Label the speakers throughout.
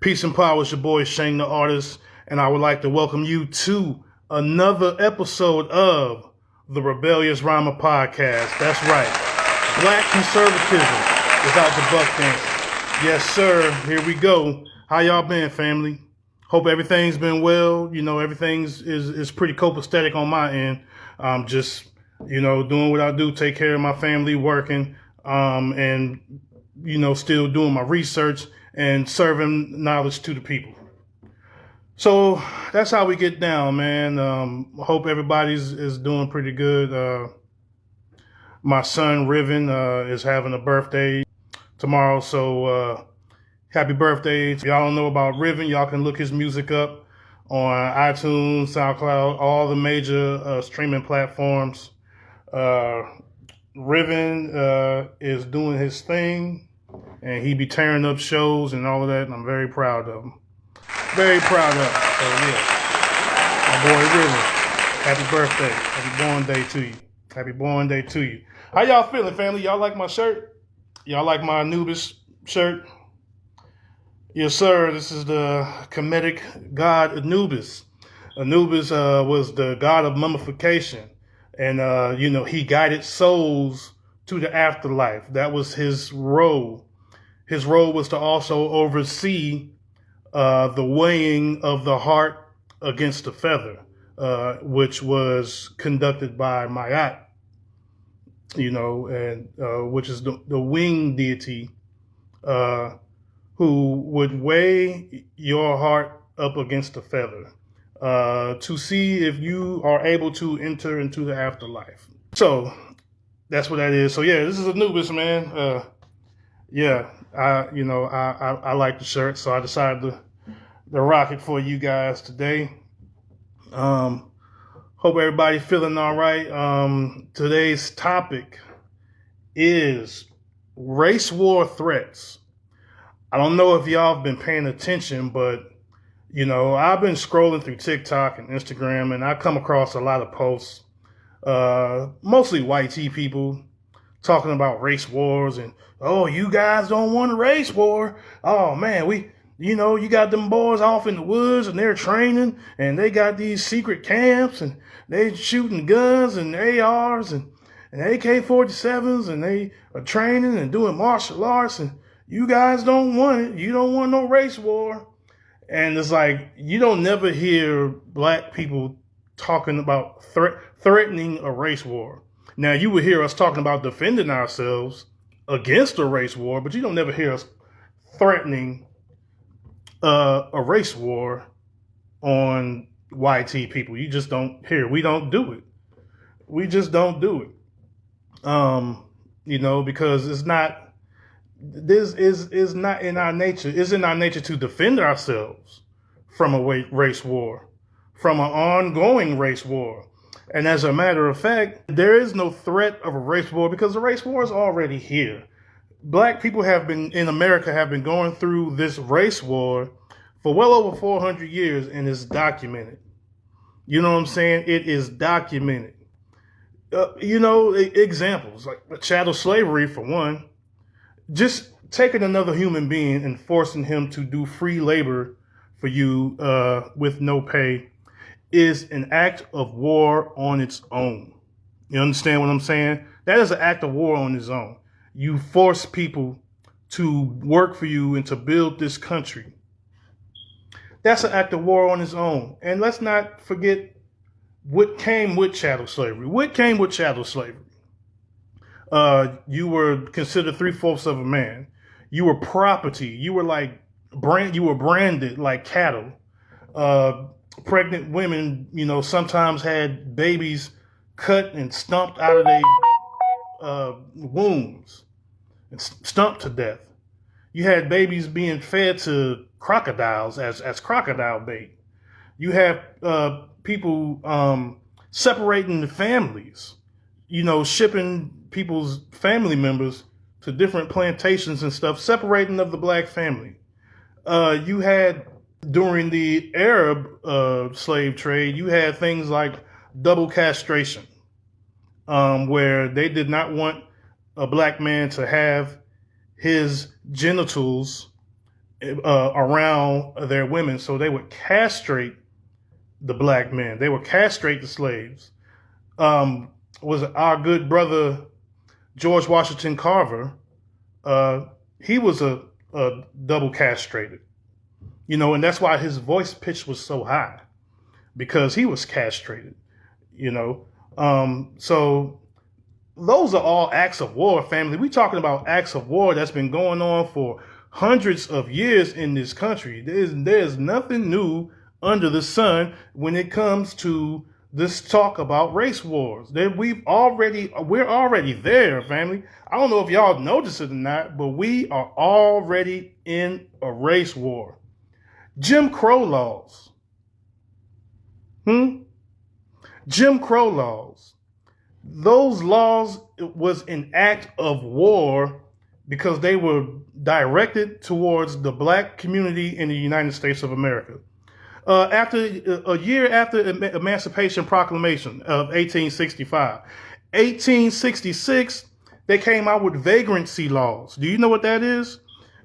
Speaker 1: Peace and power, it's your boy Shane the Artist, and I would like to welcome you to another episode of the Rebellious Rhymer Podcast. That's right, Black conservatism without the buck dancing. Yes, sir, here we go. How y'all been, family? Hope everything's been well. You know, everything's is pretty copacetic on my end. Just, doing what I do, take care of my family, working, and, still doing my research and serving knowledge to the people. So that's how we get down, man. Hope everybody's is doing pretty good. My son Riven is having a birthday tomorrow, so happy birthday. If y'all don't know about Riven, y'all can look his music up on iTunes, SoundCloud, all the major streaming platforms. Riven is doing his thing, and he be tearing up shows and all of that, and I'm very proud of him. Very proud of him. So yeah, my boy Riven, happy birthday, happy born day to you. Happy born day to you. How y'all feeling, family? Y'all like my shirt? Y'all like my Anubis shirt? Yes, sir. This is the Kemetic god Anubis. Anubis was the god of mummification, and he guided souls to the afterlife. That was his role. His role was to also oversee the weighing of the heart against the feather, which was conducted by Mayat, which is the wing deity, who would weigh your heart up against the feather to see if you are able to enter into the afterlife. So that's what that is. So yeah, this is Anubis, man. I like the shirt, so I decided to rock it for you guys today. Hope everybody feeling all right. Today's topic is race war threats. I don't know if y'all have been paying attention, but I've been scrolling through TikTok and Instagram, and I come across a lot of posts, mostly white people talking about race wars and, oh, you guys don't want a race war. Oh man, you got them boys off in the woods and they're training and they got these secret camps and they shooting guns and ARs and AK-47s and they are training and doing martial arts, and you guys don't want it. You don't want no race war. And it's like, you don't never hear black people talking about threatening a race war. Now, you would hear us talking about defending ourselves against a race war, but you don't never hear us threatening a race war on YT people. You just don't hear. We don't do it. We just don't do it. Because it's not. This is not in our nature. It's in our nature to defend ourselves from a race war, from an ongoing race war. And as a matter of fact, there is no threat of a race war because the race war is already here. Black people in America have been going through this race war for well over 400 years, and it's documented. You know what I'm saying? It is documented. Examples like chattel slavery, for one. Just taking another human being and forcing him to do free labor for you with no pay is an act of war on its own. You understand what I'm saying? That is an act of war on its own. You force people to work for you and to build this country. That's an act of war on its own. And let's not forget what came with chattel slavery. What came with chattel slavery? You were considered 3/4 of a man. You were property. You were branded like cattle. Pregnant women, sometimes had babies cut and stumped out of their wombs and stumped to death. You had babies being fed to crocodiles as crocodile bait. You have people separating the families, shipping people's family members to different plantations and stuff, separating of the black family. You had, during the Arab slave trade, you had things like double castration, where they did not want a black man to have his genitals around their women. So they would castrate the black men. They would castrate the slaves. Was our good brother George Washington Carver? He was a double castrated, and that's why his voice pitch was so high, because he was castrated. So those are all acts of war, family. We talking about acts of war that's been going on for hundreds of years in this country. There's nothing new under the sun when it comes to this talk about race wars. We're already there, family. I don't know if y'all notice it or not, but we are already in a race war. Jim Crow laws. Jim Crow laws. Those laws was an act of war because they were directed towards the black community in the United States of America. After a year after Emancipation Proclamation of 1865, 1866, they came out with vagrancy laws. Do you know what that is?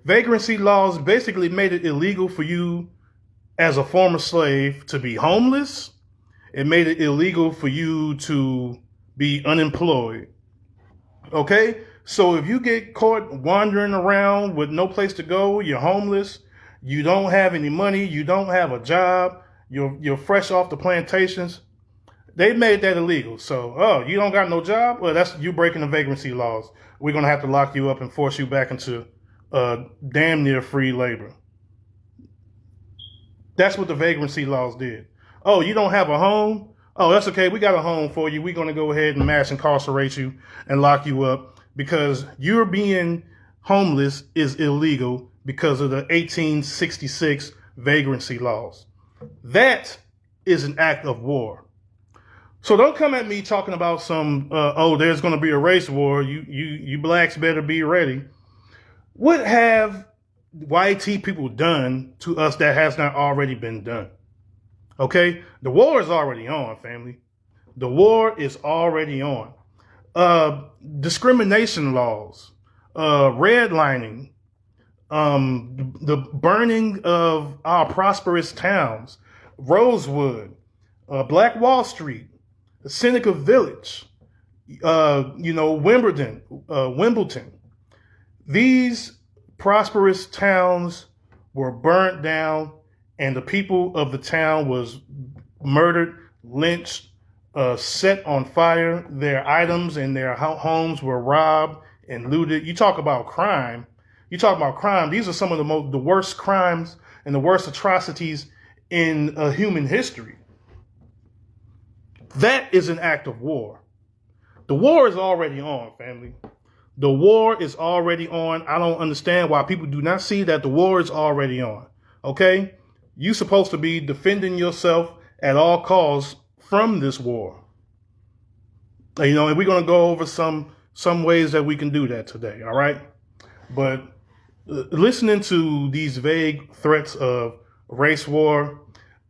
Speaker 1: Vagrancy laws basically made it illegal for you as a former slave to be homeless. It made it illegal for you to be unemployed. Okay? So if you get caught wandering around with no place to go, you're homeless, you don't have any money, you don't have a job, you're fresh off the plantations, they made that illegal. So, you don't got no job? Well, that's you breaking the vagrancy laws. We're going to have to lock you up and force you back into damn near free labor. That's what the vagrancy laws did. Oh, you don't have a home? Oh, that's okay. We got a home for you. We're going to go ahead and mass incarcerate you and lock you up because you're being homeless is illegal because of the 1866 vagrancy laws. That is an act of war. So don't come at me talking about some, there's going to be a race war. You blacks better be ready. What have YT people done to us that has not already been done? Okay? The war is already on, family. The war is already on. Discrimination laws, redlining, the burning of our prosperous towns, Rosewood, Black Wall Street, Seneca Village, Wimbledon. These prosperous towns were burnt down, and the people of the town was murdered, lynched, set on fire. Their items and their homes were robbed and looted. You talk about crime. These are some of the worst crimes and the worst atrocities in human history. That is an act of war. The war is already on, family. The war is already on. I don't understand why people do not see that the war is already on. Okay? You're supposed to be defending yourself at all costs from this war. And we're going to go over some ways that we can do that today. All right? But listening to these vague threats of race war,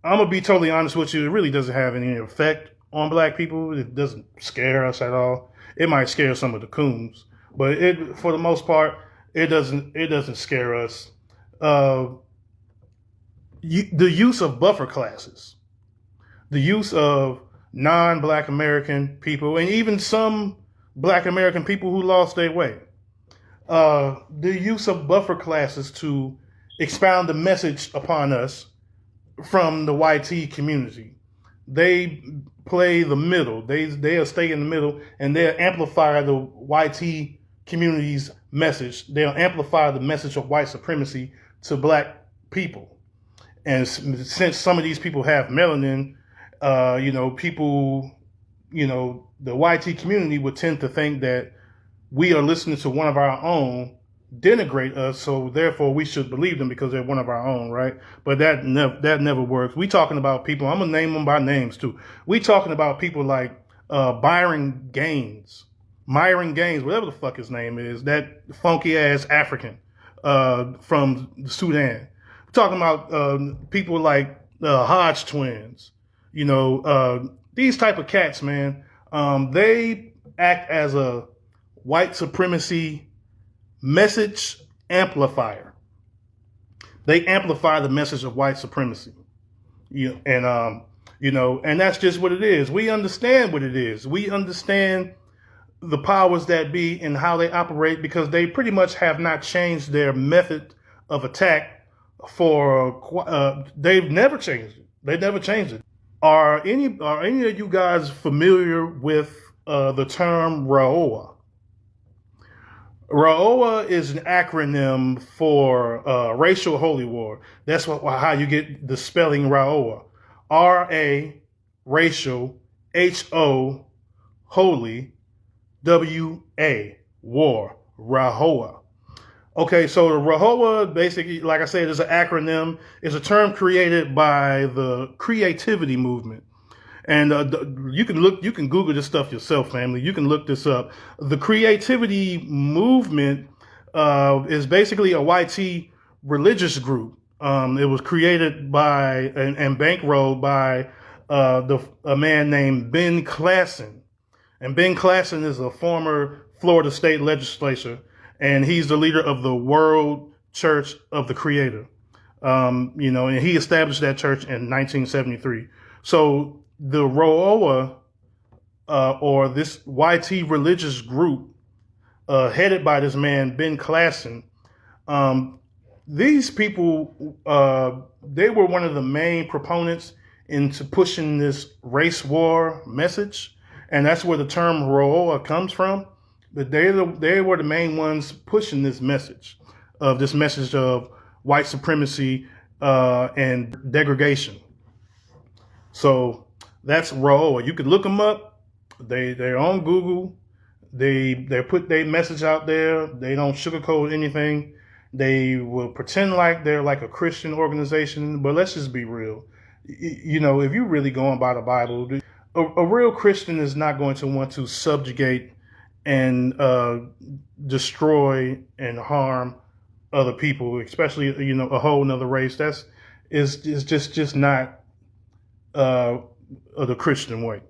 Speaker 1: I'm going to be totally honest with you. It really doesn't have any effect on black people. It doesn't scare us at all. It might scare some of the coons, but for the most part, it doesn't scare us. The use of buffer classes, the use of non-black American people, and even some black American people who lost their way. The use of buffer classes to expound the message upon us from the YT community. They play the middle. They'll stay in the middle, and they'll amplify the YT community's message. They'll amplify the message of white supremacy to black people. And since some of these people have melanin, the YT community would tend to think that we are listening to one of our own denigrate us, so therefore we should believe them because they're one of our own, right? But that never works. We talking about people, I'm gonna name them by names too. We talking about people like Myron Gaines, whatever the fuck his name is, that funky ass African from Sudan. We're talking about people like Hodge twins, these type of cats, man. They act as a white supremacy message amplifier. They amplify the message of white supremacy. And that's just what it is. We understand what it is. We understand the powers that be and how they operate, because they pretty much have not changed their method of attack they've never changed it. They never changed it. Are any of you guys familiar with the term RAOA? RAOA is an acronym for racial holy war. That's how you get the spelling RAOA. R-A, racial, H-O, holy, W-A, war, RAHOA. Okay, so the RAHOA, basically, like I said, is an acronym. It's a term created by the creativity movement. And you can Google this stuff yourself, family. You can look this up. The creativity movement is basically a YT religious group. It was created by and bankrolled by a man named Ben Klassen. And Ben Klassen is a former Florida state legislator, and he's the leader of the World Church of the Creator. And he established that church in 1973. So the RAOA, or this YT religious group, headed by this man, Ben Klassen, these people, they were one of the main proponents into pushing this race war message. And that's where the term RAOA comes from. But they were the main ones pushing this message of white supremacy and degradation. So that's RAOA. You can look them up. They're on Google. They put their message out there. They don't sugarcoat anything. They will pretend like they're like a Christian organization, but let's just be real. If you're really going by the Bible, a real Christian is not going to want to subjugate and destroy and harm other people, especially a whole nother race. That's is just not the Christian way,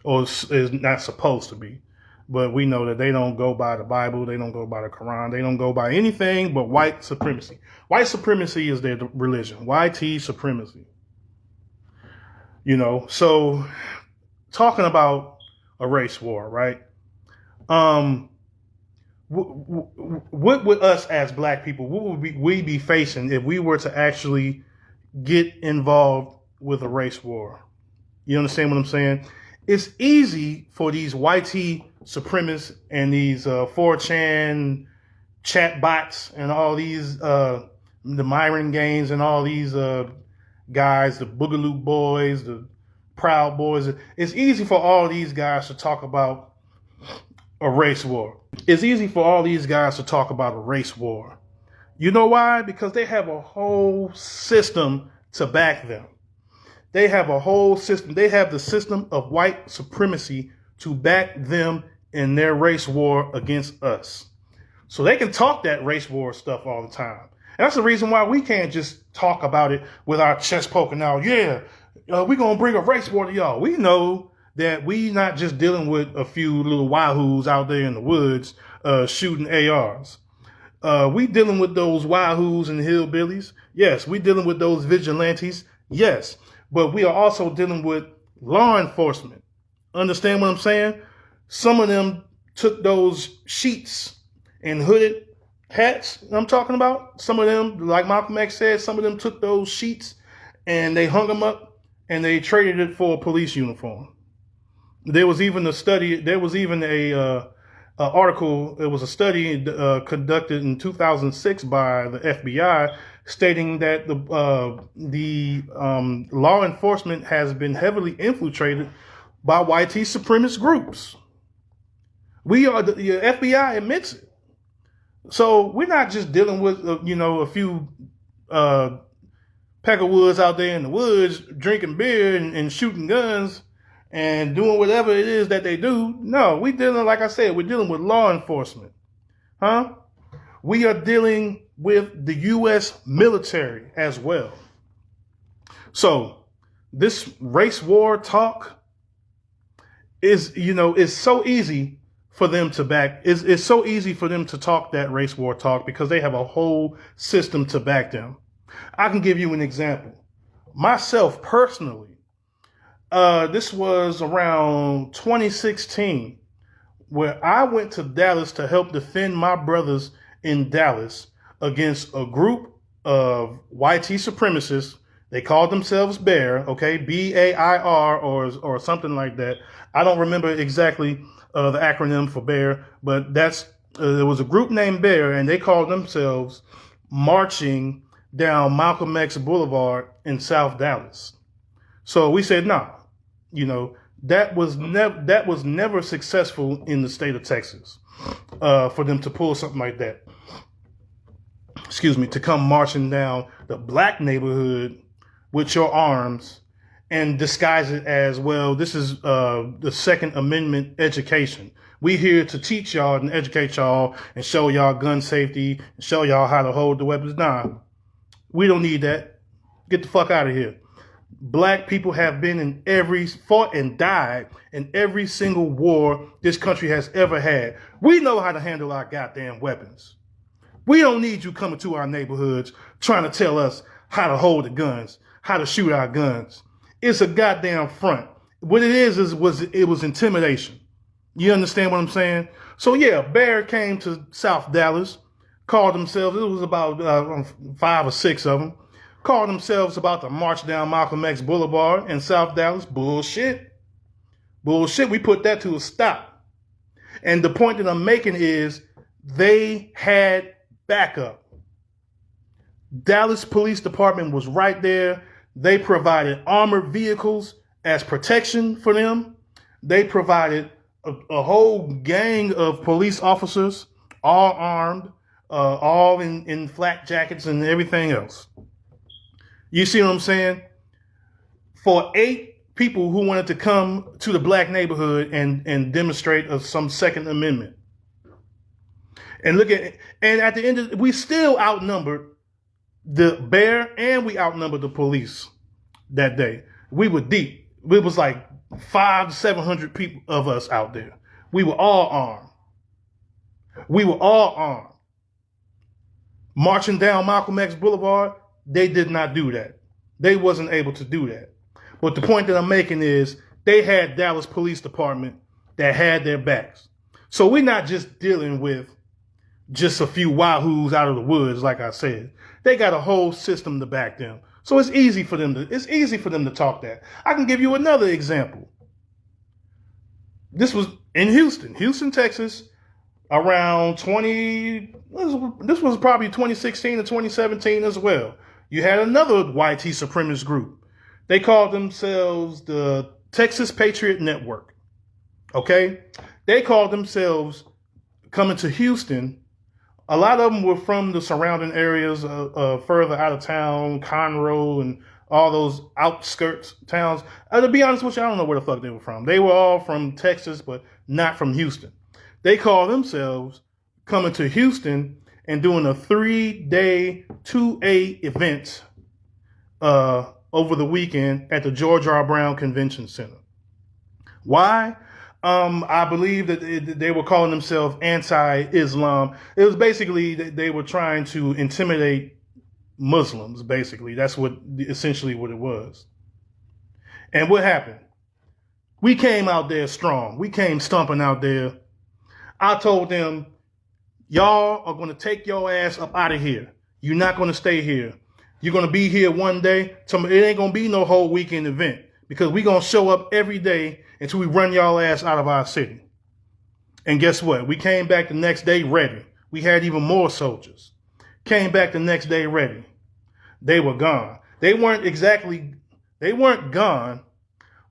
Speaker 1: or is not supposed to be. But we know that they don't go by the Bible. They don't go by the Quran. They don't go by anything but white supremacy. White supremacy is their religion. YT supremacy. So talking about a race war, right? What would us as black people, what would we be facing if we were to actually get involved with a race war? You understand what I'm saying? It's easy for these YT supremacists and these 4chan chat bots and all these the Myron Gaines and all these guys, the Boogaloo Boys, the Proud Boys. It's easy for all these guys to talk about a race war. It's easy for all these guys to talk about a race war. You know why? Because they have a whole system to back them. They have a whole system. They have the system of white supremacy to back them in their race war against us. So they can talk that race war stuff all the time. And that's the reason why we can't just talk about it with our chest poking out. Yeah, we're going to bring a race war to y'all. We know that we not just dealing with a few little wahoos out there in the woods shooting ARs. We dealing with those wahoos and hillbillies. Yes. We dealing with those vigilantes. Yes. But we are also dealing with law enforcement. Understand what I'm saying? Some of them took those sheets and hooded hats I'm talking about. Some of them, like Malcolm X said, some of them took those sheets and they hung them up and they traded it for a police uniform. There was even a study. There was even a article. It was a study conducted in 2006 by the FBI, stating that the law enforcement has been heavily infiltrated by YT supremacist groups. The FBI admits it. So we're not just dealing with a few peckerwoods out there in the woods drinking beer and shooting guns and doing whatever it is that they do. No, we're dealing with law enforcement. We are dealing with the U.S. military as well. So this race war talk is so easy for them to back. It's so easy for them to talk that race war talk because they have a whole system to back them. I can give you an example. Myself personally, this was around 2016, where I went to Dallas to help defend my brothers in Dallas against a group of YT supremacists. They called themselves Bear, okay, BAIR or something like that. I don't remember exactly the acronym for Bear, but there was a group named Bear, and they called themselves Marching Down Malcolm X Boulevard in South Dallas. So we said, nah, that was never successful in the state of Texas for them to pull something like that. Excuse me, to come marching down the black neighborhood with your arms and disguise it as, well, this is the Second Amendment education. We here to teach y'all and educate y'all and show y'all gun safety and show y'all how to hold the weapons. Nah, we don't need that. Get the fuck out of here. Black people have been fought and died in every single war this country has ever had. We know how to handle our goddamn weapons. We don't need you coming to our neighborhoods trying to tell us how to hold the guns, how to shoot our guns. It's a goddamn front. What it was intimidation. You understand what I'm saying? So yeah, Bear came to South Dallas, called themselves, it was about 5 or 6 of them, called themselves about to march down Malcolm X Boulevard in South Dallas. Bullshit. We put that to a stop. And the point that I'm making is they had backup. Dallas Police Department was right there. They provided armored vehicles as protection for them. They provided a whole gang of police officers, all armed, all in flak jackets and everything else. You see what I'm saying? For 8 people who wanted to come to the black neighborhood and demonstrate some Second Amendment. And at the end we still outnumbered the Bear and we outnumbered the police that day. We were deep. It was like 500 to 700 people of us out there. We were all armed. Marching down Malcolm X Boulevard, they did not do that. They wasn't able to do that. But the point that I'm making is they had Dallas Police Department that had their backs. So we're not just dealing with just a few wahoos out of the woods, like I said. They got a whole system to back them. So it's easy for them to talk that. I can give you another example. This was in Houston, Texas, around this was probably 2016 to 2017 as well. You had another YT supremacist group. They called themselves the Texas Patriot Network. Okay? They called themselves coming to Houston. A lot of them were from the surrounding areas further out of town, Conroe and all those outskirts towns. To be honest with you, I don't know where the fuck they were from. They were all from Texas, but not from Houston. They called themselves coming to Houston and doing a 3-day 2A event over the weekend at the George R. Brown Convention Center. Why? I believe that they were calling themselves anti-Islam. It was basically that they were trying to intimidate Muslims, basically. That's essentially what it was. And what happened? We came out there strong. We came stomping out there. I told them, y'all are going to take your ass up out of here. You're not going to stay here. You're going to be here one day. It ain't going to be no whole weekend event because we're going to show up every day until we run y'all ass out of our city. And guess what? We came back the next day ready. We had even more soldiers. Came back the next day ready. They were gone. They weren't gone,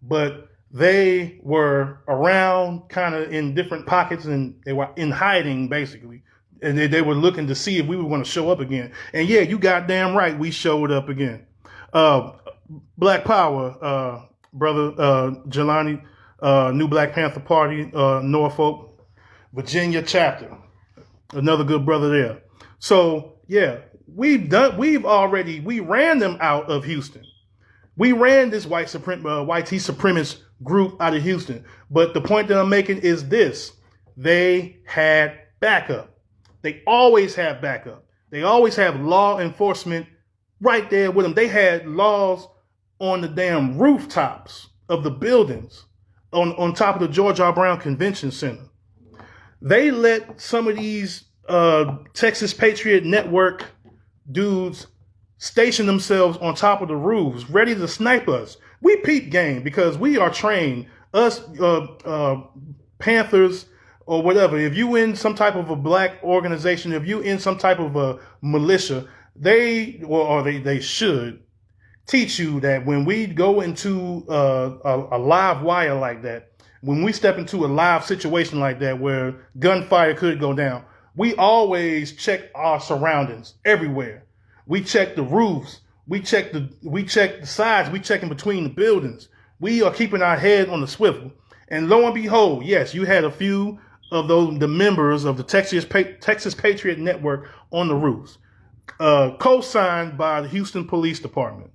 Speaker 1: but they were around kind of in different pockets and they were in hiding basically. And they were looking to see if we were going to show up again. And yeah, you goddamn right, we showed up again. Black Power, brother Jelani, New Black Panther Party, Norfolk, Virginia chapter. Another good brother there. So yeah, we ran them out of Houston. We ran this YT supremacist group out of Houston. But the point that I'm making is this. They had backup. They always have backup. They always have law enforcement right there with them. They had laws on the damn rooftops of the buildings on top of the George R. Brown Convention Center. They let some of these Texas Patriot Network dudes station themselves on top of the roofs, ready to snipe us. We peep game because we are trained. Us Panthers or whatever. If you in some type of a black organization, if you in some type of a militia, they should teach you that when we go into a live wire like that, when we step into a live situation like that where gunfire could go down, we always check our surroundings everywhere. We check the roofs. We check the sides. We check in between the buildings. We are keeping our head on the swivel. And lo and behold, yes, you had a few of the members of the Texas Patriot Network on the roofs, co-signed by the Houston Police Department.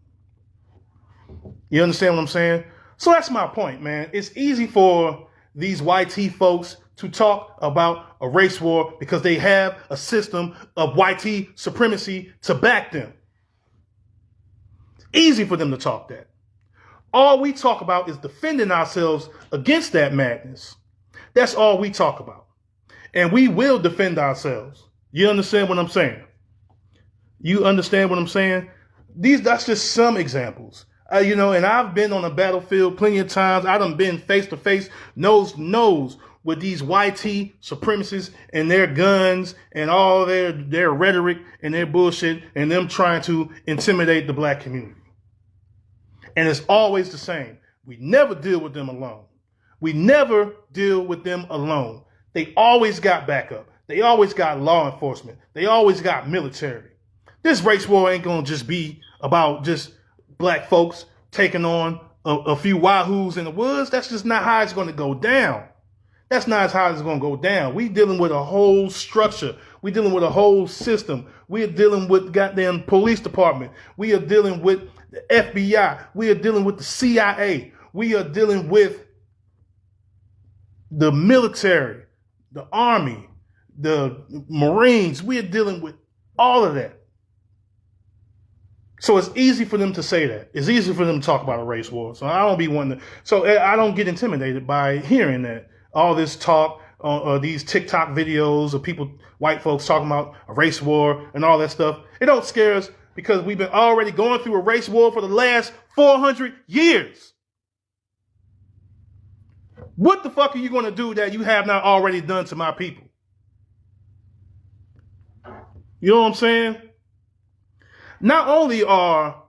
Speaker 1: You understand what I'm saying? So that's my point, man. It's easy for these YT folks to talk about a race war because they have a system of YT supremacy to back them. Easy for them to talk that. All we talk about is defending ourselves against that madness. That's all we talk about. And we will defend ourselves. You understand what I'm saying? You understand what I'm saying? That's just some examples. And I've been on a battlefield plenty of times. I done been face to face, nose to nose with these YT supremacists and their guns and all their rhetoric and their bullshit and them trying to intimidate the black community. And it's always the same. We never deal with them alone. We never deal with them alone. They always got backup. They always got law enforcement. They always got military. This race war ain't going to just be about just black folks taking on a few wahoos in the woods. That's just not how it's going to go down. That's not how it's going to go down. We dealing with a whole structure. We dealing with a whole system. We are dealing with goddamn police department. We are dealing with the FBI. We are dealing with the CIA. We are dealing with the military, the Army, the Marines. We are dealing with all of that. So it's easy for them to say that. It's easy for them to talk about a race war. So I don't be one to. So I don't get intimidated by hearing that. All this talk, these TikTok videos of people, white folks talking about a race war and all that stuff. It don't scare us because we've been already going through a race war for the last 400 years. What the fuck are you going to do that you have not already done to my people? You know what I'm saying? Not only are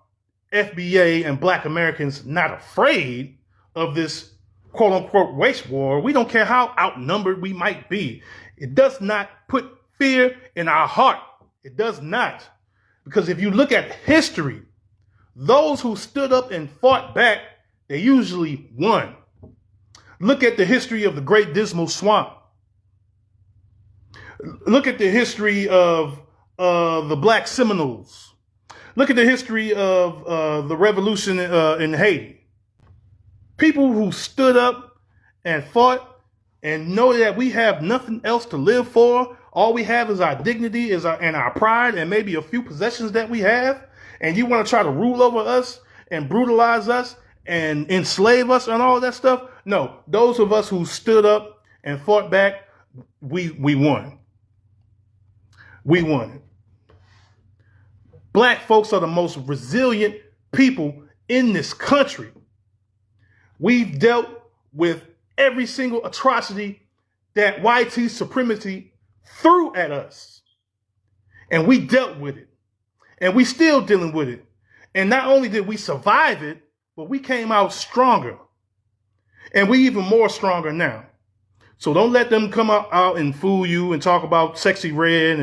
Speaker 1: FBA and black Americans not afraid of this quote unquote race war, we don't care how outnumbered we might be. It does not put fear in our heart. It does not. Because if you look at history, those who stood up and fought back, they usually won. Look at the history of the Great Dismal Swamp. Look at the history of the Black Seminoles. Look at the history of the revolution in Haiti. People who stood up and fought and know that we have nothing else to live for. All we have is our dignity and our pride and maybe a few possessions that we have. And you want to try to rule over us and brutalize us and enslave us and all that stuff? No, those of us who stood up and fought back, we won. We won. Black folks are the most resilient people in this country. We've dealt with every single atrocity that YT supremacy threw at us. And we dealt with it. And we still dealing with it. And not only did we survive it, but we came out stronger. And we even more stronger now. So don't let them come out and fool you and talk about Sexy Red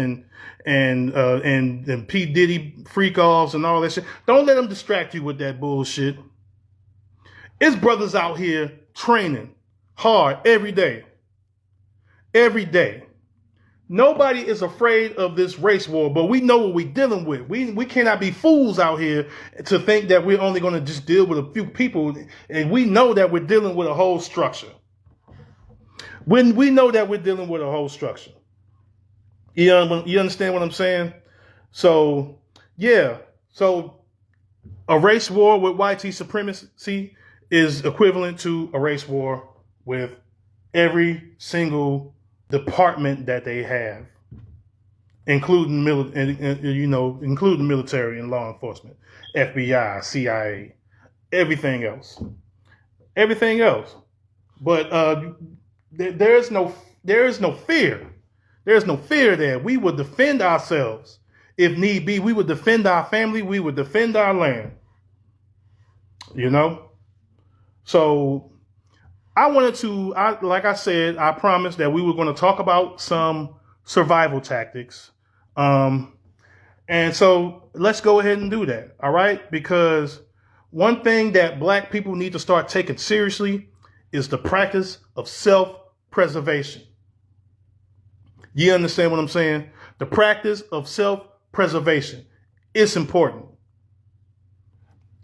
Speaker 1: and P. Diddy freak offs and all that shit. Don't let them distract you with that bullshit. It's brothers out here training hard every day. Every day. Nobody is afraid of this race war, but we know what we're dealing with. We cannot be fools out here to think that we're only going to just deal with a few people. And we know that we're dealing with a whole structure. When we know that we're dealing with a whole structure. You understand what I'm saying? So, yeah. So a race war with YT supremacy is equivalent to a race war with every single department that they have, including including military and law enforcement, FBI, CIA, everything else, everything else. But there is no fear. There is no fear there. We will defend ourselves if need be. We would defend our family. We would defend our land. You know. So like I said, I promised that we were going to talk about some survival tactics. And so let's go ahead and do that. All right. Because one thing that Black people need to start taking seriously is the practice of self-preservation. You understand what I'm saying? The practice of self-preservation. It's important.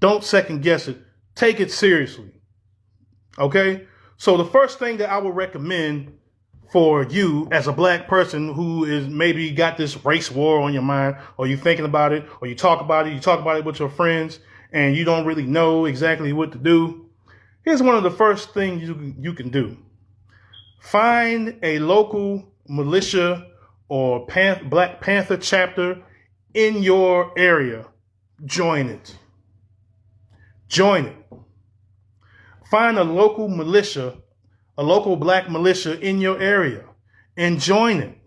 Speaker 1: Don't second guess it. Take it seriously. Okay? So the first thing that I would recommend for you as a Black person who is maybe got this race war on your mind, or you thinking about it, or you talk about it with your friends, and you don't really know exactly what to do, here's one of the first things you can do. Find a local militia or Black Panther chapter in your area. Join it. Join it. Find a local militia, a local Black militia in your area, and join it.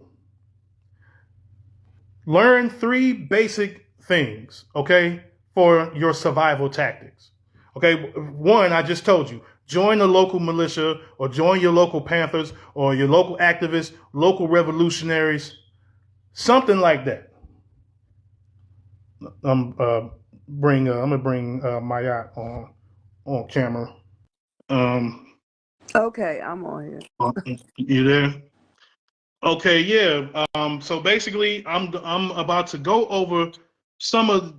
Speaker 1: Learn 3 basic things, okay, for your survival tactics. Okay, 1, I just told you. Join a local militia, or join your local Panthers, or your local activists, local revolutionaries, something like that. I'm gonna bring Mayat on camera.
Speaker 2: Okay, I'm on here.
Speaker 1: You there? Okay, yeah. So basically, I'm about to go over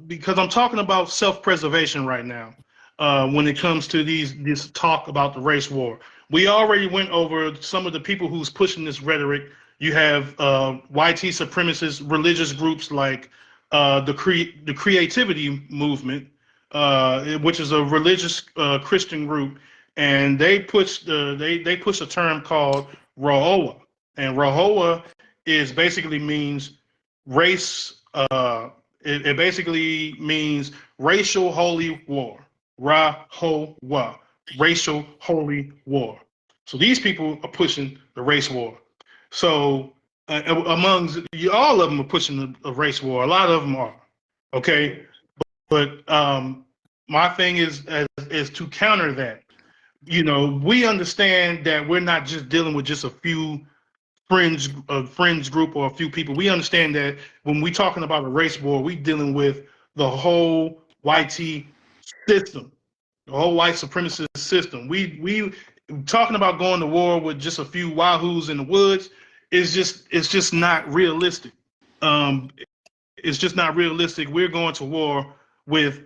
Speaker 1: because I'm talking about self-preservation right now. When it comes to this talk about the race war, we already went over some of the people who's pushing this rhetoric. You have YT supremacist religious groups like the Creativity Movement, which is a religious Christian group, and they push a term called Rahowa. And Rahowa basically means race. It basically means racial holy war. Rahowa, racial holy war. So these people are pushing the race war. So amongst all of them are pushing the race war. A lot of them are. Okay, but my thing is to counter that. You know, we understand that we're not just dealing with just a few friends group or a few people. We understand that when we're talking about a race war, we're dealing with the whole YT system, the whole white supremacist system. We talking about going to war with just a few wahoos in the woods it's just not realistic. It's just not realistic. We're going to war with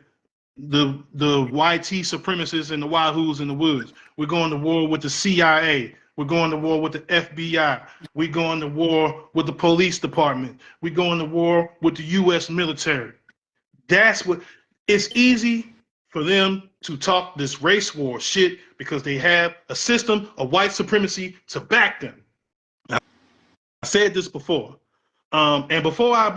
Speaker 1: the YT supremacists and the wahoos in the woods. We're going to war with the CIA. We're going to war with the FBI. We're going to war with the police department. We're going to war with the U.S. military. That's what. It's easy for them to talk this race war shit because they have a system of white supremacy to back them. I said this before, and before I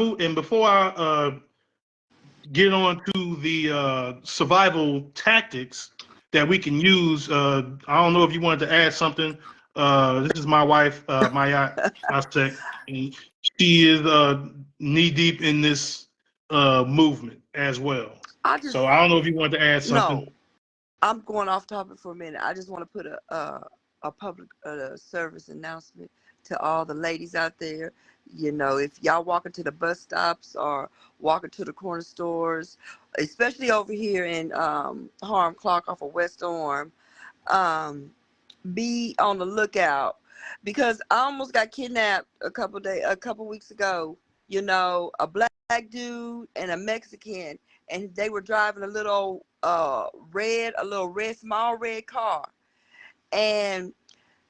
Speaker 1: get on to the survival tactics that we can use. I don't know if you wanted to add something. This is my wife, Maya Aztec, and she is knee deep in this movement as well. So I don't know if you wanted to add something.
Speaker 2: No, I'm going off topic for a minute. I just want to put a public service announcement to all the ladies out there. You know, if y'all walking to the bus stops or walking to the corner stores, especially over here in Harlem Clark off of West Orm, be on the lookout because I almost got kidnapped a couple weeks ago. You know, a black dude and a Mexican, and they were driving a little small red car, and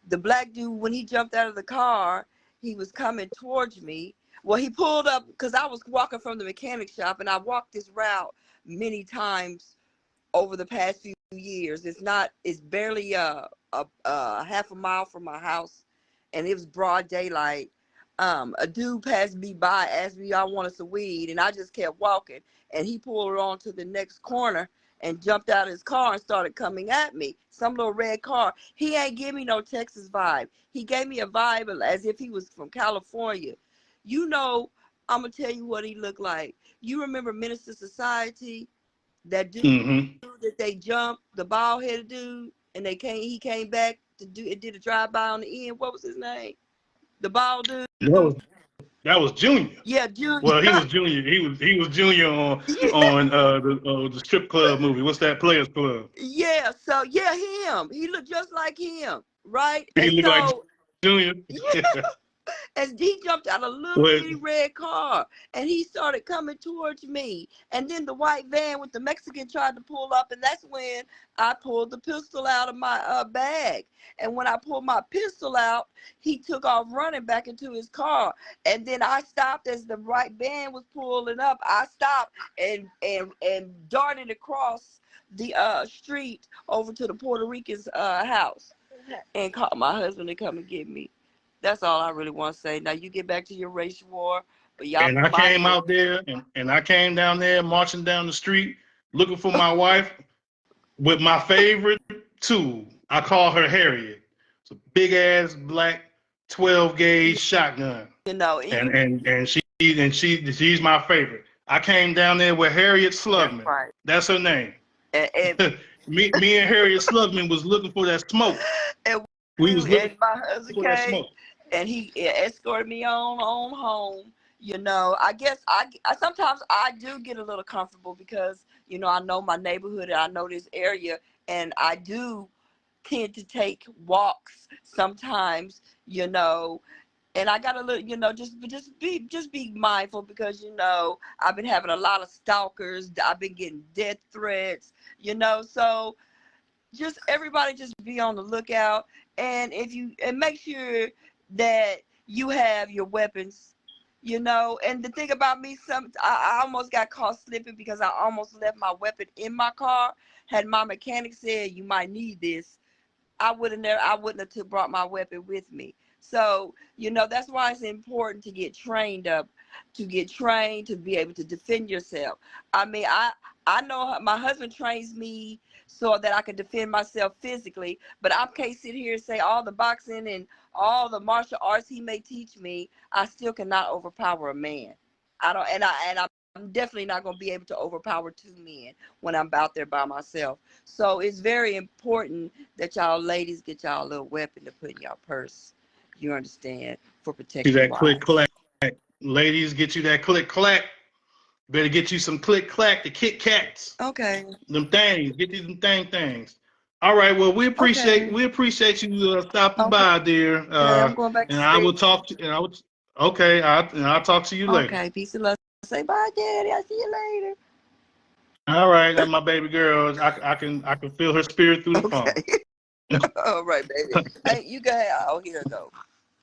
Speaker 2: the black dude, when he jumped out of the car, he was coming towards me. Well, he pulled up because I was walking from the mechanic shop, and I walked this route many times over the past few years. It's barely half a mile from my house, and it was broad daylight. A dude passed me by, asked me I wanted some weed, and I just kept walking. And he pulled on to the next corner and jumped out of his car and started coming at me. Some little red car. He ain't give me no Texas vibe. He gave me a vibe as if he was from California. You know, I'm gonna tell you what he looked like. You remember Minister Society? That dude
Speaker 1: Mm-hmm.
Speaker 2: that they jumped, the bald headed dude, and he came back to do it, did a drive by on the end. What was his name? The bald dude.
Speaker 1: That was Junior.
Speaker 2: Yeah, Junior.
Speaker 1: Well, he was Junior. He was Junior on
Speaker 2: Yeah,
Speaker 1: on the strip club movie. What's that, Players Club?
Speaker 2: yeah. So yeah, him. He looked just like him, right?
Speaker 1: He
Speaker 2: And
Speaker 1: looked like
Speaker 2: so
Speaker 1: Junior.
Speaker 2: yeah, as he jumped out of a little
Speaker 1: But
Speaker 2: bitty red car and he started coming towards me. And then the white van with the Mexican tried to pull up, and that's when I pulled the pistol out of my bag. And when I pulled my pistol out, he took off running back into his car. And then I stopped as the white van was pulling up. I stopped and darted across the street over to the Puerto Rican's house and called my husband to come and get me. That's all I really want to say. Now you get back to your race war, but y'all
Speaker 1: and
Speaker 2: be
Speaker 1: I came
Speaker 2: mindful.
Speaker 1: out there and I came down there marching down the street looking for my wife with my favorite tool. I call her Harriet. It's a big ass black 12 gauge shotgun.
Speaker 2: You know, and you
Speaker 1: She's my favorite. I came down there with Harriet
Speaker 2: that's
Speaker 1: Slugman.
Speaker 2: right.
Speaker 1: That's her name.
Speaker 2: And
Speaker 1: me and Harriet Slugman was looking for that smoke.
Speaker 2: and
Speaker 1: We was looking
Speaker 2: and my husband
Speaker 1: for that
Speaker 2: came
Speaker 1: smoke.
Speaker 2: and he escorted me on home. You know, I guess I sometimes I do get a little comfortable because I know my neighborhood and I know this area, and I do tend to take walks sometimes. And I got a little, just be mindful because I've been having a lot of stalkers. I've been getting death threats. So just everybody just be on the lookout, and make sure that you have your weapons. And the thing about me, I almost got caught slipping because I almost left my weapon in my car. Had my mechanic said you might need this, I wouldn't have brought my weapon with me. So, that's why it's important to get trained up, to get trained to be able to defend yourself. I mean, I know my husband trains me so that I can defend myself physically, but I can't sit here and say all the boxing and all the martial arts he may teach me, I still cannot overpower a man. I don't, and I'm definitely not going to be able to overpower two men when I'm out there by myself. So it's very important that y'all ladies get y'all a little weapon to put in y'all purse. You understand? For
Speaker 1: See
Speaker 2: protection
Speaker 1: that click
Speaker 2: wise.
Speaker 1: clack. Ladies, get you that click clack. Better get you some click clack, the Kit Kats.
Speaker 2: Okay.
Speaker 1: Them things. Get you them things. All right. Well, we appreciate
Speaker 2: Okay.
Speaker 1: we appreciate you stopping
Speaker 2: Okay.
Speaker 1: by there.
Speaker 2: I'm going back to
Speaker 1: And I will
Speaker 2: sleep.
Speaker 1: talk to and I would okay, I'll talk to you later.
Speaker 2: Okay. Peace and love. Say bye, Daddy. I'll see you later.
Speaker 1: All right, that's my baby girl. I can feel her spirit through the phone.
Speaker 2: Okay. All right, baby. Hey, you go ahead. Oh, here we go.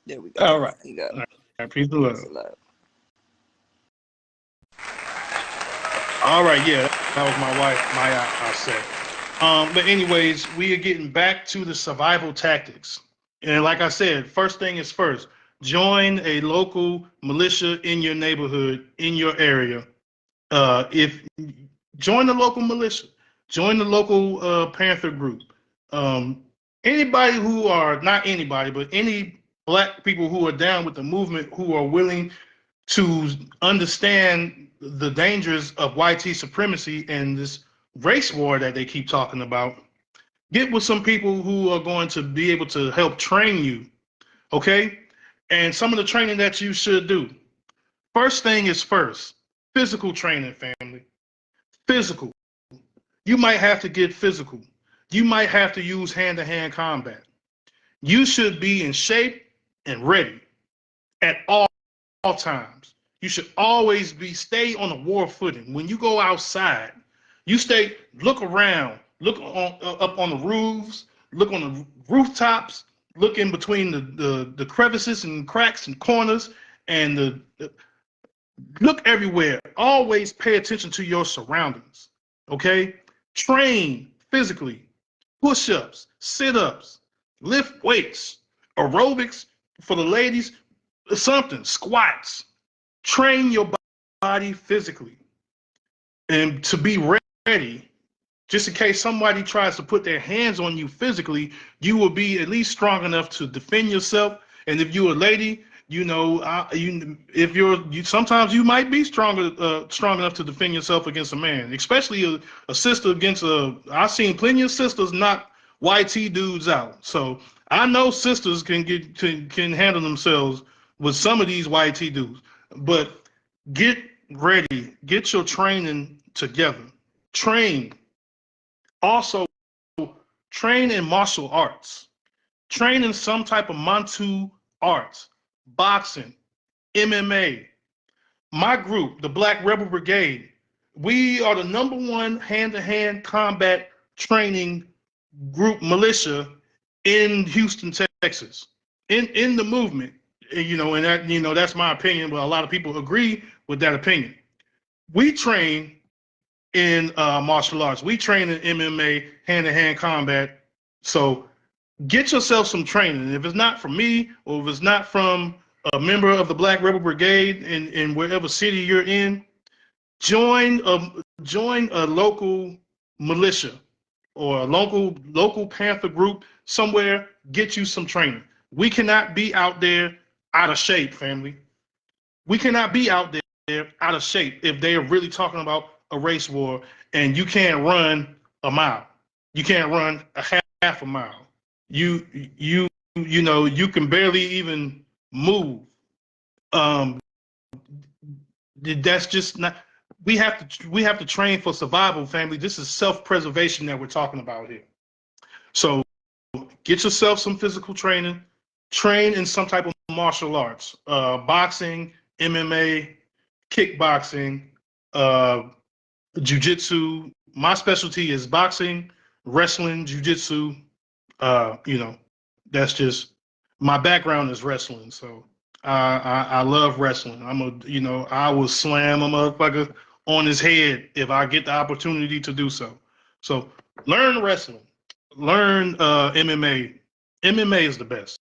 Speaker 2: There we go.
Speaker 1: All right.
Speaker 2: There you go.
Speaker 1: All right. Peace and
Speaker 2: Peace
Speaker 1: love.
Speaker 2: and love.
Speaker 1: All right, yeah, that was my wife, Maya, I said. But anyways, we are getting back to the survival tactics. And like I said, first thing is first, join a local militia in your neighborhood, in your area. If join the local militia, join the local Panther group. Anybody who are not anybody, but any black people who are down with the movement, who are willing to understand the dangers of white supremacy and this race war that they keep talking about, get with some people who are going to be able to help train you, okay? And some of the training that you should do. First thing is first, physical training, family. Physical. You might have to get physical. You might have to use hand-to-hand combat. You should be in shape and ready at all times. You should always stay on a war footing. When you go outside, look around, look up on the roofs, look on the rooftops, look in between the crevices and cracks and corners, and Look everywhere. Always pay attention to your surroundings. Okay? Train physically. Push-ups, sit-ups, lift weights, aerobics for the ladies, something, squats. Train your body physically and to be ready. Just in case somebody tries to put their hands on you physically, you will be at least strong enough to defend yourself. And if you're a lady, you know, if you sometimes you might be strong enough to defend yourself against a man, especially a sister against a. I've seen plenty of sisters knock YT dudes out. So I know sisters can handle themselves with some of these YT dudes. But get ready, get your training together, train. Also, train in martial arts, train in some type of Mantu arts, boxing, MMA. My group, the Black Rebel Brigade, we are the #1 hand-to-hand combat training group militia in Houston, Texas, in the movement. You know, and that, you know, that's my opinion, but a lot of people agree with that opinion. We train in martial arts. We train in MMA, hand-to-hand combat. So get yourself some training. If it's not from me, or if it's not from a member of the Black Rebel Brigade in wherever city you're in, join a local militia or a local Panther group somewhere. Get you some training. We cannot be out there out of shape, family. We cannot be out there out of shape if they are really talking about a race war and you can't run a mile. You can't run a half a mile. You know, you can barely even move. Um, that's just not. We have to train for survival, family. This is self-preservation that we're talking about here. So get yourself some physical training. Train in some type of martial arts, boxing, MMA, kickboxing, uh, jujitsu. My specialty is boxing, wrestling, jujitsu. You know, that's just my background is wrestling. So I love wrestling. I will slam a motherfucker on his head if I get the opportunity to do so. So learn wrestling, learn MMA. MMA is the best.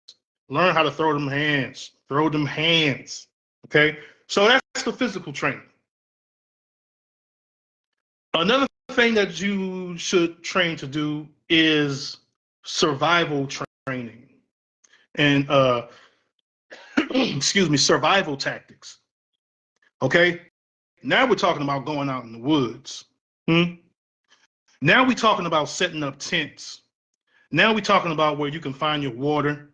Speaker 1: Learn how to throw them hands. Throw them hands. Okay. So that's the physical training. Another thing that you should train to do is survival training and excuse me, survival tactics. Okay. Now we're talking about going out in the woods. Hmm? Now we're talking about setting up tents. Now we're talking about where you can find your water.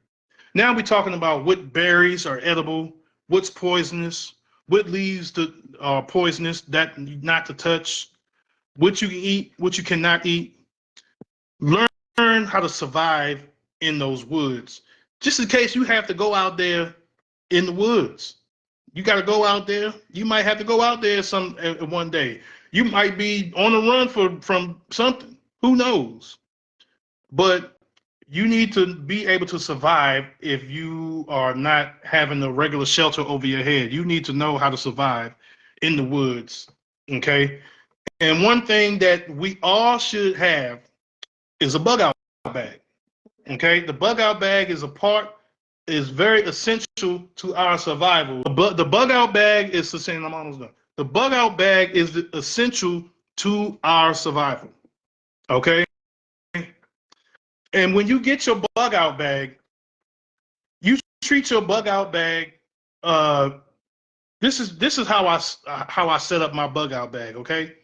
Speaker 1: Now we're talking about what berries are edible, what's poisonous, what leaves are poisonous that not to touch, what you can eat, what you cannot eat. Learn how to survive in those woods. Just in case you have to go out there in the woods. You got to go out there. You might have to go out there one day. You might be on the run from something. Who knows? But you need to be able to survive if you are not having a regular shelter over your head. You need to know how to survive in the woods. Okay. And one thing that we all should have is a bug out bag. Okay. The bug out bag is very essential to our survival. The bug out bag is essential. I'm almost done. The bug out bag is essential to our survival. Okay. And when you get your bug out bag, you treat your bug out bag. Uh, this is how I set up my bug out bag. Okay.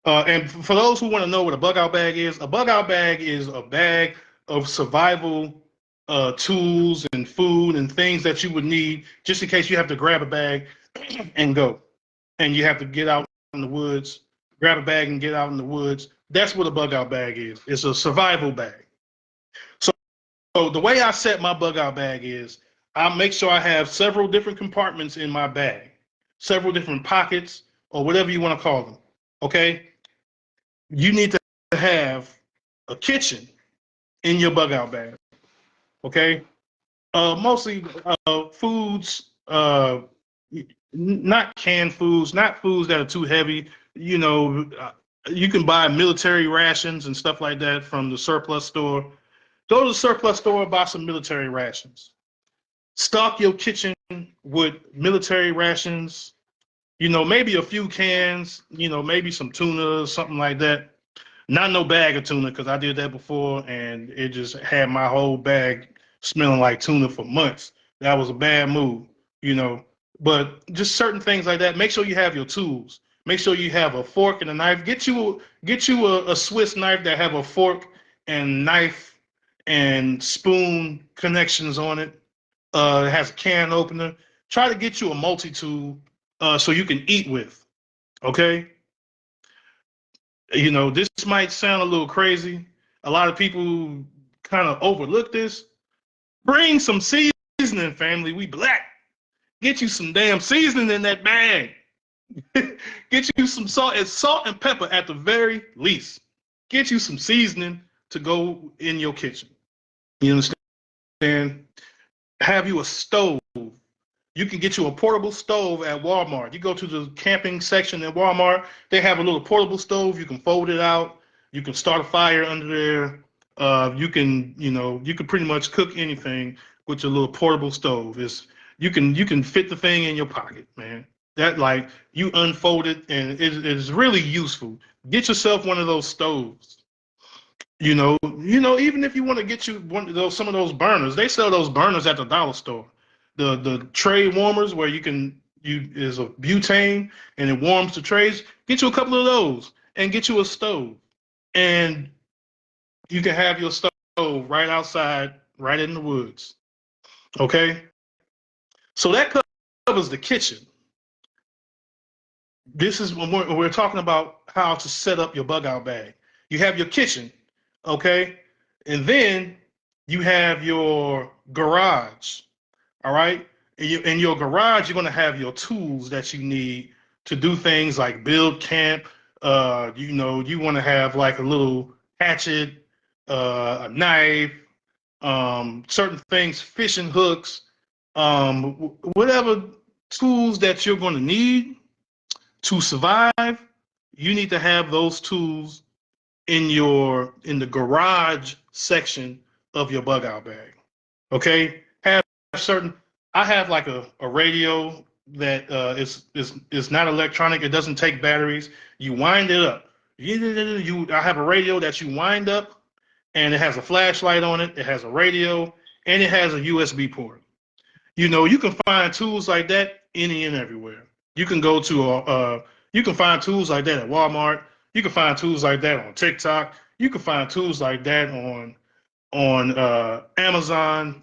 Speaker 1: And for those who want to know what a bug out bag is, a bug out bag is a bag of survival tools and food and things that you would need just in case you have to grab a bag and go. And you have to get out in the woods, grab a bag and get out in the woods. That's what a bug out bag is. It's a survival bag. So the way I set my bug out bag is I make sure I have several different compartments in my bag, several different pockets or whatever you want to call them. Okay. You need to have a kitchen in your bug out bag. Okay. Mostly foods, not canned foods, not foods that are too heavy. You know, you can buy military rations and stuff like that from the surplus store. Go to the surplus store, buy some military rations. Stock your kitchen with military rations. You know, maybe a few cans. You know, maybe some tuna, something like that. Not no bag of tuna because I did that before and it just had my whole bag smelling like tuna for months. That was a bad move, you know. But just certain things like that. Make sure you have your tools. Make sure you have a fork and a knife. Get you a Swiss knife that have a fork and knife and spoon connections on it. It has a can opener. Try to get you a multi tool so you can eat with. Okay, you know, this might sound a little crazy. A lot of people kind of overlook this. Bring some seasoning, family. We black. Get you some damn seasoning in that bag. Get you some salt and pepper at the very least. Get you some seasoning to go in your kitchen. You understand? Have you a stove. You can get you a portable stove at Walmart. You go to the camping section at Walmart, they have a little portable stove. You can fold it out. You can start a fire under there. You can pretty much cook anything with your little portable stove. You can fit the thing in your pocket, man. That like you unfold it and it is really useful. Get yourself one of those stoves. Even if you want to get you one of those some of those burners, they sell those burners at the dollar store. The tray warmers where you is a butane and it warms the trays. Get you a couple of those and get you a stove. And you can have your stove right outside, right in the woods. Okay? So that covers the kitchen. This is when we're talking about how to set up your bug out bag. You have your kitchen, okay? And then you have your garage, all right? In your garage, you're going to have your tools that you need to do things like build camp. You want to have like a little hatchet, a knife, certain things, fishing hooks, whatever tools that you're going to need to survive, you need to have those tools in the garage section of your bug out bag. Okay, have certain. I have like a radio that is not electronic. It doesn't take batteries. You wind it up. I have a radio that you wind up, and it has a flashlight on it. It has a radio, and it has a USB port. You can find tools like that any and everywhere. You can go to you can find tools like that at Walmart. You can find tools like that on TikTok. You can find tools like that on Amazon.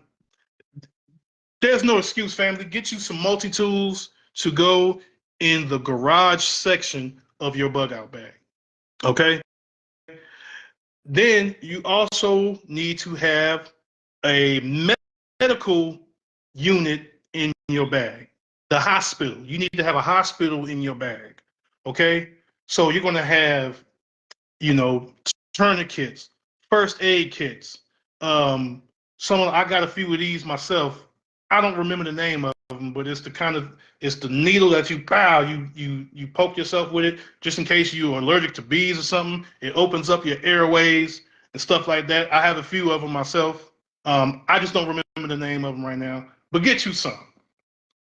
Speaker 1: There's no excuse, family. Get you some multi tools to go in the garage section of your bug out bag. Okay. Then you also need to have a medical unit in your bag. The hospital. You need to have a hospital in your bag. Okay? So you're going to have, you know, tourniquets, first aid kits. I got a few of these myself. I don't remember the name of them, but it's the needle that you poke yourself with it just in case you're allergic to bees or something. It opens up your airways and stuff like that. I have a few of them myself. I just don't remember the name of them right now. But get you some.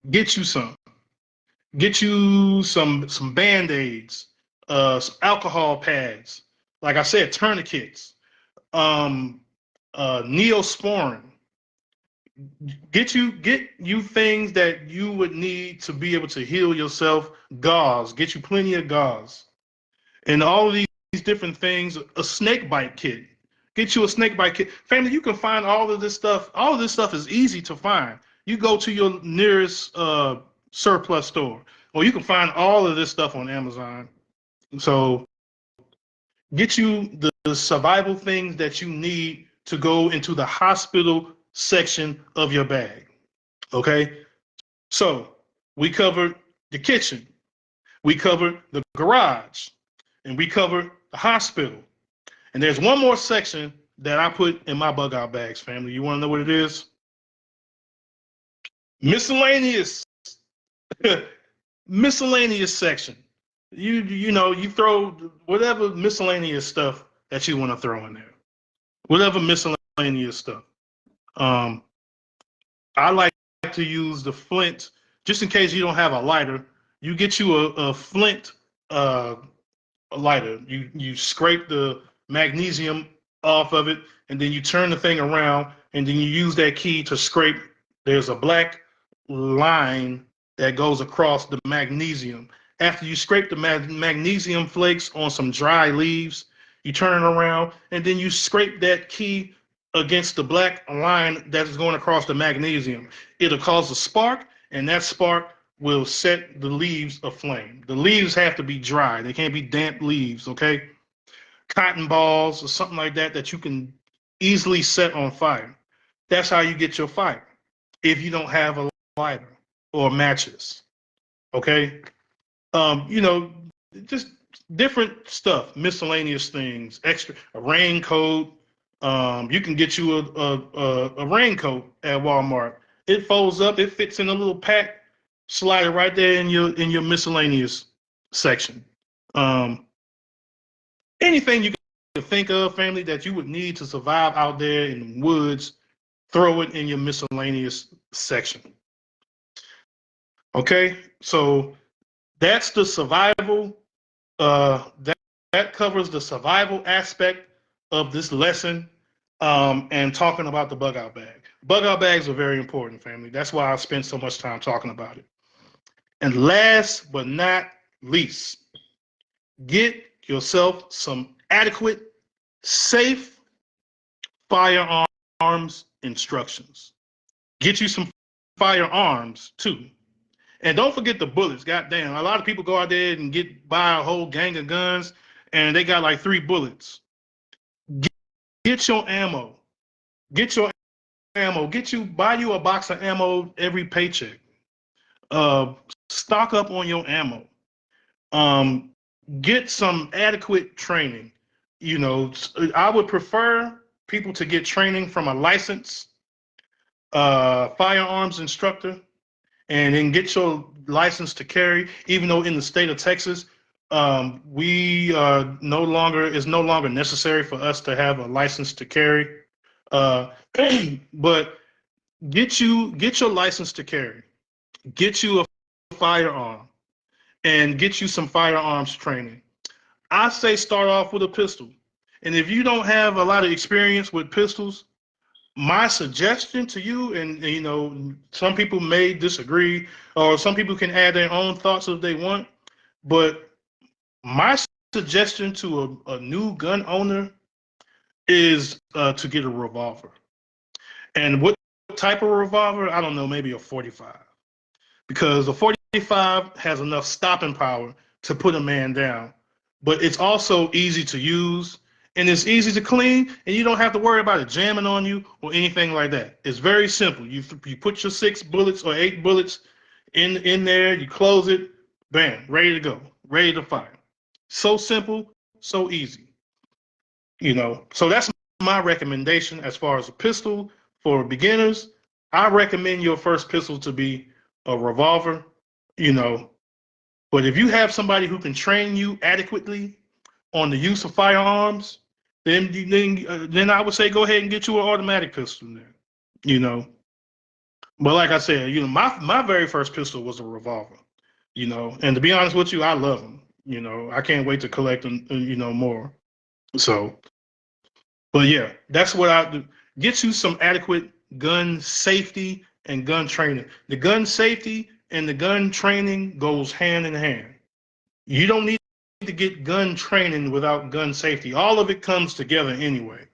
Speaker 1: Get you some. Get you some band-aids, some alcohol pads. Like I said, tourniquets, um, neosporin. Get you things that you would need to be able to heal yourself. Gauze. Get you plenty of gauze. And all of these different things. A snake bite kit. Get you a snake bite kit. Family, you can find all of this stuff. All of this stuff is easy to find. You go to your nearest surplus store, or you can find all of this stuff on Amazon. So get you the survival things that you need to go into the hospital section of your bag. Okay? So we covered the kitchen, we covered the garage, and we covered the hospital. And there's one more section that I put in my bug out bags, family. You want to know what it is? Miscellaneous. miscellaneous section. You throw whatever miscellaneous stuff that you want to throw in there. Whatever miscellaneous stuff. Um, I like to use the flint just in case you don't have a lighter. You get you a flint uh, a lighter. You scrape the magnesium off of it, and then you turn the thing around, and then you use that key to scrape. There's a black line that goes across the magnesium. After you scrape the magnesium flakes on some dry leaves, you turn it around, and then you scrape that key against the black line that is going across the magnesium. It'll cause a spark, and that spark will set the leaves aflame. The leaves have to be dry. They can't be damp leaves, okay? Cotton balls or something like that that you can easily set on fire. That's how you get your fire if you don't have a lighter or matches, okay? You know, just different stuff, miscellaneous things, extra, a raincoat. You can get you a raincoat at Walmart. It folds up, it fits in a little pack. Slide it right there in your miscellaneous section. Um, Anything you can think of, family, that you would need to survive out there in the woods, throw it in your miscellaneous section. Okay, so that's the survival. That covers the survival aspect of this lesson, and talking about the bug out bag. Bug out bags are very important, family. That's why I spent so much time talking about it. And last but not least, get yourself some adequate, safe firearms instructions. Get you some firearms too. And don't forget the bullets. Goddamn, a lot of people go out there and buy a whole gang of guns, and they got like 3 bullets. Get your ammo. Get your ammo. Buy you a box of ammo every paycheck. Uh, Stock up on your ammo. Um, get some adequate training. I would prefer people to get training from a licensed firearms instructor, and then get your license to carry. Even though in the state of Texas, we it's no longer necessary for us to have a license to carry. Uh, but get your license to carry. Get you a firearm and get you some firearms training. I say start off with a pistol. And if you don't have a lot of experience with pistols, my suggestion to you, and some people may disagree, or some people can add their own thoughts if they want, but my suggestion to a new gun owner is to get a revolver. And what type of revolver? I don't know, maybe a 45. Because a 45 has enough stopping power to put a man down, but it's also easy to use, and it's easy to clean, and you don't have to worry about it jamming on you or anything like that. It's very simple. You put your 6 bullets or 8 bullets in there, you close it, bam, ready to go, ready to fire. So simple, so easy. So that's my recommendation as far as a pistol for beginners. I recommend your first pistol to be a revolver, you know. But if you have somebody who can train you adequately on the use of firearms, then I would say go ahead and get you an automatic pistol there, you know. But like I said, my very first pistol was a revolver, and to be honest with you, I love them. I can't wait to collect them, more. So, but yeah, that's what I do. Get you some adequate gun safety and gun training. The gun safety and the gun training goes hand in hand. You don't need to get gun training without gun safety. All of it comes together anyway.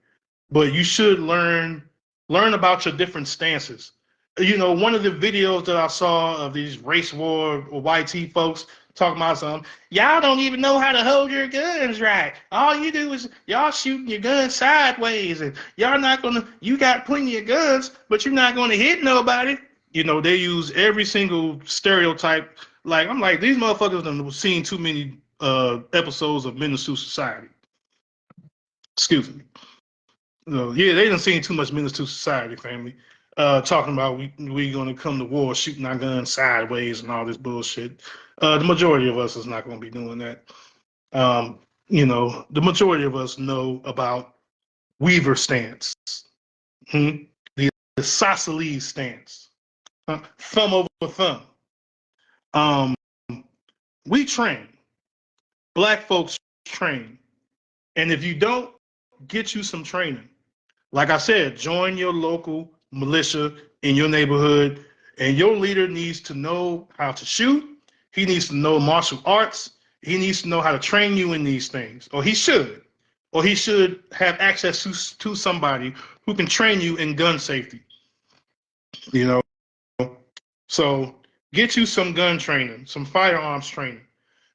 Speaker 1: But you should learn about your different stances. One of the videos that I saw of these race war or YT folks talking about something, y'all don't even know how to hold your guns right. All you do is y'all shooting your gun sideways, and you got plenty of guns, but you're not gonna hit nobody. They use every single stereotype. Like, I'm like, these motherfuckers have seen too many episodes of Menace to Society. Excuse me. Yeah, they done seen too much Menace to Society, family. talking about we going to come to war shooting our guns sideways and all this bullshit. The majority of us is not going to be doing that. The majority of us know about Weaver stance, the isosceles stance, thumb over thumb. Um, we train, black folks train, and if you don't, get you some training. Like I said, join your local militia in your neighborhood, and your leader needs to know how to shoot. He needs to know martial arts. He needs to know how to train you in these things, or he should. Or he should have access to somebody who can train you in gun safety. You know, so get you some gun training, some firearms training.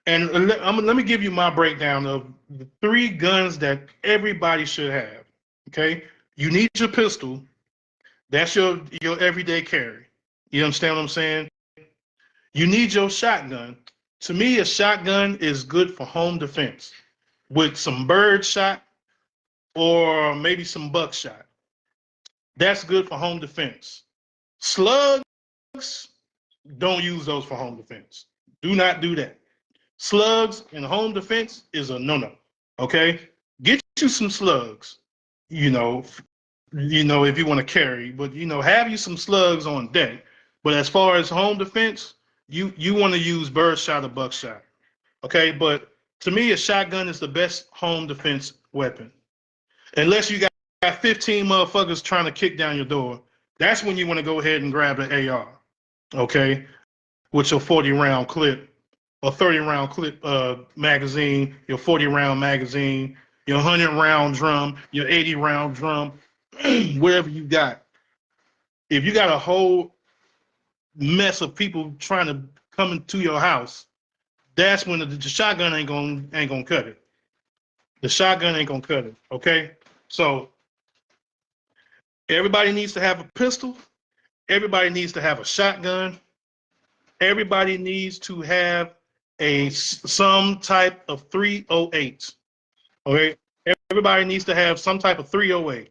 Speaker 1: And let me give you my breakdown of the 3 guns that everybody should have. Okay, you need your pistol. That's your everyday carry. You understand what I'm saying? You need your shotgun. To me, a shotgun is good for home defense with some bird shot or maybe some buckshot. That's good for home defense. Slugs, don't use those for home defense. Do not do that. Slugs in home defense is a no-no. Okay? Get you some slugs, you know, if you want to carry, but have you some slugs on deck. But as far as home defense, you want to use birdshot or buckshot. Okay? But to me, a shotgun is the best home defense weapon. Unless you got 15 motherfuckers trying to kick down your door, that's when you want to go ahead and grab the AR. Okay? With your 40-round clip or 30-round clip magazine, your 40-round magazine, your 100-round drum, your 80-round drum, wherever you got. If you got a whole mess of people trying to come into your house, that's when the shotgun ain't gonna cut it. The shotgun ain't gonna cut it. Okay, so everybody needs to have a pistol. Everybody needs to have a shotgun. Everybody needs to have some type of 308. Okay, everybody needs to have some type of 308.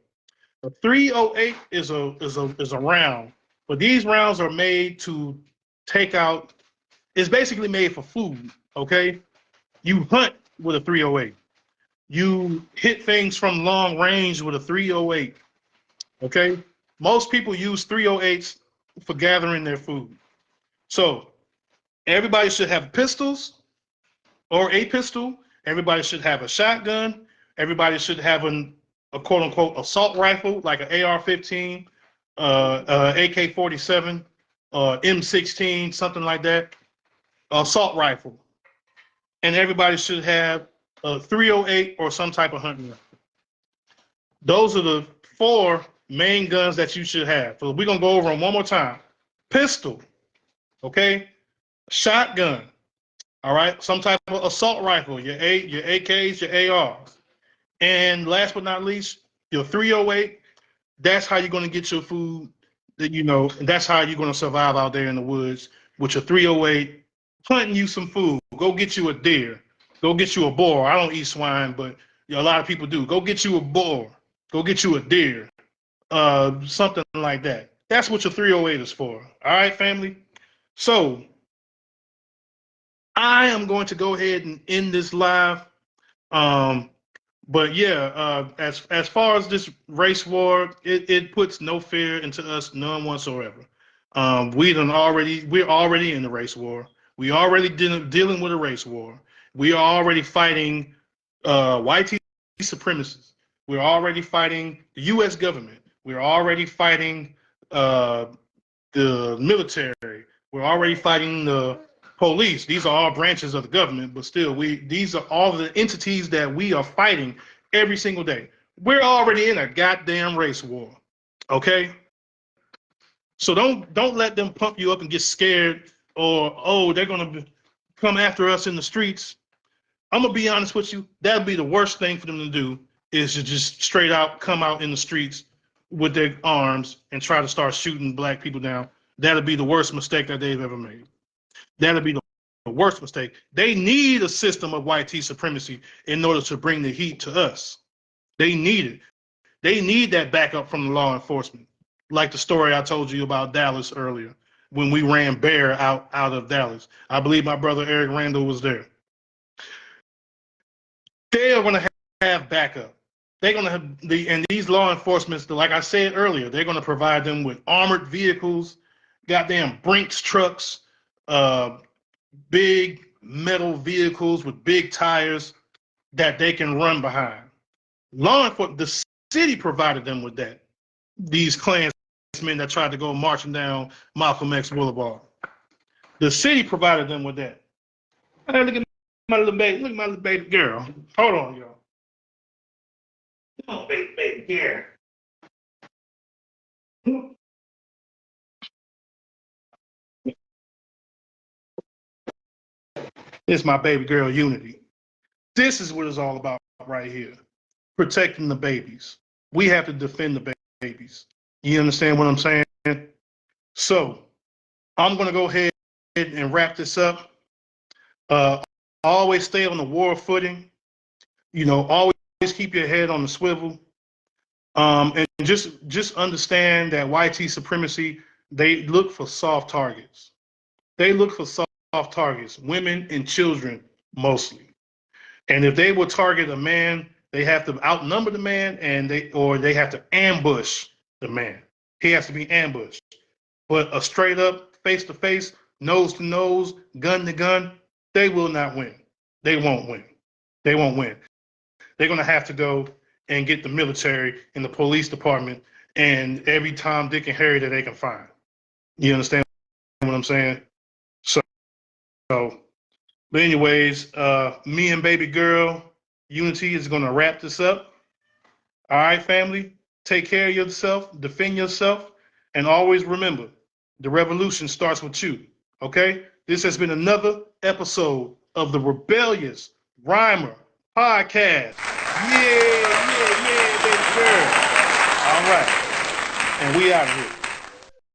Speaker 1: A 308 is a round, but these rounds are made to take out. It's basically made for food. Okay, you hunt with a 308. You hit things from long range with a 308. Okay, most people use 308s for gathering their food. So everybody should have pistols or a pistol. Everybody should have a shotgun. Everybody should have a quote unquote assault rifle like an AR-15, AK-47, M16, something like that. Assault rifle. And everybody should have a 308 or some type of hunting rifle. Those are the 4 main guns that you should have. So we're gonna go over them one more time. Pistol, okay? Shotgun, all right? Some type of assault rifle, your AKs, your ARs. And last but not least, your 308. That's how you're gonna get your food. And that's how you're gonna survive out there in the woods with your 308, hunting you some food. Go get you a deer. Go get you a boar. I don't eat swine, but a lot of people do. Go get you a boar. Go get you a deer. Something like that. That's what your 308 is for. All right, family? So I am going to go ahead and end this live. But yeah, as far as this race war, it puts no fear into us, none whatsoever. We're already in the race war. We already dealing with a race war. We are already fighting white supremacists. We're already fighting the U.S. government. We're already fighting the military. We're already fighting the police. These are all branches of the government, but still, these are all the entities that we are fighting every single day. We're already in a goddamn race war. Okay? So don't let them pump you up and get scared, or they're gonna come after us in the streets. I'm gonna be honest with you, that'd be the worst thing for them to do, is to just straight out come out in the streets with their arms and try to start shooting black people down. That'd be the worst mistake that they've ever made. That'd be the worst mistake. They need a system of white supremacy in order to bring the heat to us. They need it. They need that backup from the law enforcement. like the story I told you about Dallas earlier when we ran bear out of Dallas. I believe my brother Eric Randall was there. They are going to have backup. They're going to have and these law enforcement, like I said earlier, they're going to provide them with armored vehicles, goddamn Brinks trucks, big metal vehicles with big tires that they can run behind. Law enforcement, the city provided them with that. These Klansmen that tried to go marching down Malcolm X Boulevard, the city provided them with that. Hey, look at my little baby. Look at my little baby girl. Hold on, y'all. Oh, baby girl. It's my baby girl Unity. This is what it's all about right here. Protecting the babies. We have to defend the babies. You understand what I'm saying? So I'm going to go ahead and wrap this up. Always stay on the war footing. You know, always keep your head on the swivel. And just understand that YT supremacy, they look for soft targets. They look for soft targets, women and children mostly. And if they will target a man, they have to outnumber the man, and they have to ambush the man. He has to be ambushed. But a straight up, face to face, nose to nose, gun to gun, they will not win. They won't win. They won't win. They're going to have to go and get the military and the police department and every Tom, Dick, and Harry that they can find. You understand what I'm saying? So, but anyways, me and baby girl Unity is going to wrap this up. All right, family, take care of yourself, defend yourself, and always remember, the revolution starts with you. Okay? This has been another episode of the Rebellious Rhymer Podcast. Yeah, baby girl. All right. And we out of here.